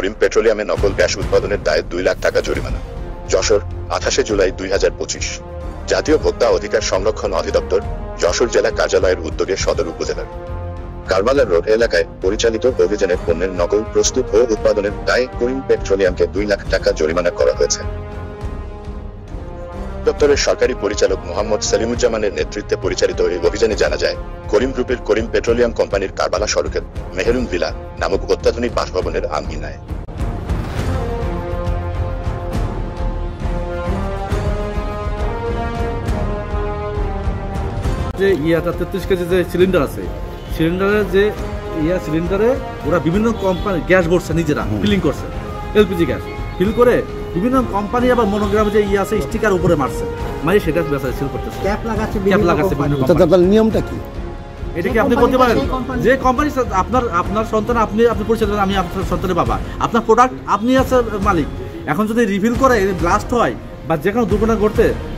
করিম পেট্রোলিয়ামে নকল গ্যাস উৎপাদনের দায়ে 2 লাখ টাকা জরিমানা। যশোর, 28 জুলাই 2025। জাতীয় ভোক্তা অধিকার সংরক্ষণ অধিদপ্তর, যশোর জেলা কার্যালয়ের উদ্যোগে সদর উপজেলার কারবালার রোড এলাকায় পরিচালিত অভিযানে পণ্যের নকল প্রস্তুত ও উৎপাদনের দায়ে করিম পেট্রোলিয়ামকে 2 লাখ টাকা জরিমানা করা হয়েছে। দপ্তরের সরকারি পরিচালক মোহাম্মদ সেলিমুজ্জামানের নেতৃত্বে পরিচালিত এই অভিযানে জানা যায়, করিম গ্রুপের করিম পেট্রোলিয়াম কোম্পানির কারবালা সড়কের মেহেরুন ভিলা নামক অত্যাধুনিক বাসভবনের আঙিনায় যে 33 কেজি যে সিলিন্ডার আছে, সিলিন্ডারের যে সিলিন্ডারে ওরা বিভিন্ন কোম্পানি গ্যাস ভরছে, নিজেরা ফিলিং করছে, এলপিজি গ্যাস ফিল করে বিভিন্ন কোম্পানি আবার মনোগ্রামে যে আছে স্টিকার উপরে মারছে, মানে সেটা বেচা সেল করতেছে, ক্যাপ লাগাচ্ছে। তার নিয়মটা কি? এটা কি আপনি বলতে পারেন যে কোম্পানি আপনার সন্তান, আপনি পরিচালক, আমি আপনার সন্তানের বাবা, আপনার প্রোডাক্ট আপনি আছে মালিক, এখন যদি রিফিল করে ব্লাস্ট হয় বা যে কোনো দুর্ঘটনা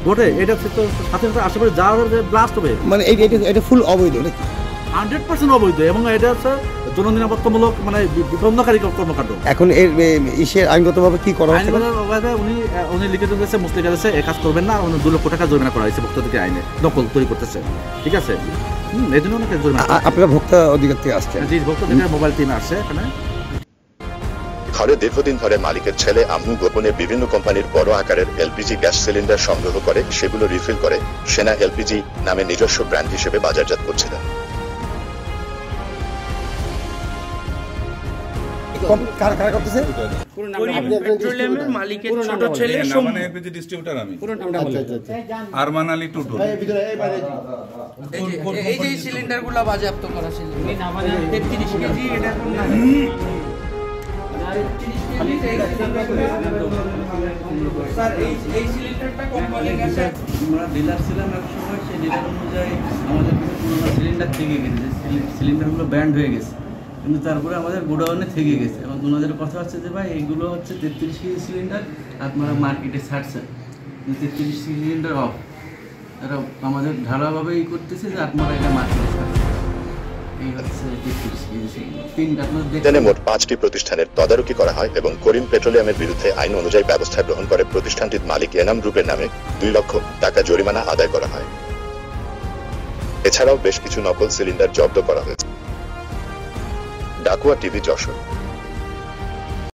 ঘটে এটা তো সাথে সাথে আশেপাশে যা ব্লাস্ট হবে, মানে এটা ফুল অবৈধ নাকি? 100% অবৈধ, এবং এটা হচ্ছে জননিরাপত্তামূলক মানে বিপন্নকারী কর্মকাণ্ড। এখন এর আইনগতভাবে কি করা হচ্ছে? উনি লিখিত দিয়েছে, মুসলিম কাছে এ কাজ করবেন না, 2 লক্ষ টাকা জরিমানা করা হয়েছে ভোক্তাদের আইনে, নকল তৈরি করতেছে, ঠিক আছে? এই জন্য অনেক জরিমানা। আপনারা ভোক্তা অধিকার থেকে আসছেন? জি, ভোক্তা অধিকার মোবাইল টিমে আসছে এখানে। ঘরে দীর্ঘদিন ধরে মালিকের ছেলে আম্মু গোপনে বিভিন্ন কোম্পানির বড় আকারের এলপিজি গ্যাস সিলিন্ডার সংগ্রহ করে সেগুলো রিফিল করে সেনা এলপিজি নামে নিজস্ব ব্র্যান্ড হিসেবে বাজারজাত করছিলেন। পেট্রোলিয়ামের মালিকের ছোট ছেলে এলপিজি ডিস্ট্রিবিউটর আমি আরমান আলী টুটুল। এই যে সিলিন্ডারগুলো বাজেয়াপ্ত করা ছিল 33 কেজি, এটা স্যার এই সিলিন্ডারটা কোম্পানির কাছে আমরা ডিলার ছিলাম এক সময়, সেই ডিলার অনুযায়ী আমাদের কিছু পুরোনো সিলিন্ডার থেকে গেছে, সিলিন্ডারগুলো ব্যান্ড হয়ে গেছে, কিন্তু তারপরে আমাদের গোডাউনে থেকে গেছে। এবং ওনাদের কথা হচ্ছে যে ভাই এইগুলো হচ্ছে 33 কেজি সিলিন্ডার, আপনারা মার্কেটে ছাড়ছেন, 33 সিলিন্ডার অফ, তারা আমাদের ঢালাভাবে করতেছে যে আপনারা এটা মার্কেটে ছাড়ছেন। মোট 5টি প্রতিষ্ঠানের তদারকি করা হয় এবং করিম পেট্রোলিয়ামের বিরুদ্ধে আইন অনুযায়ী ব্যবস্থা গ্রহণ করে প্রতিষ্ঠানটির মালিক এনাম গ্রুপের নামে 2 লক্ষ টাকা জরিমানা আদায় করা হয়। এছাড়াও বেশ কিছু নকল সিলিন্ডার জব্দ করা হয়েছে। ডাকুয়া টিভি, যশোর।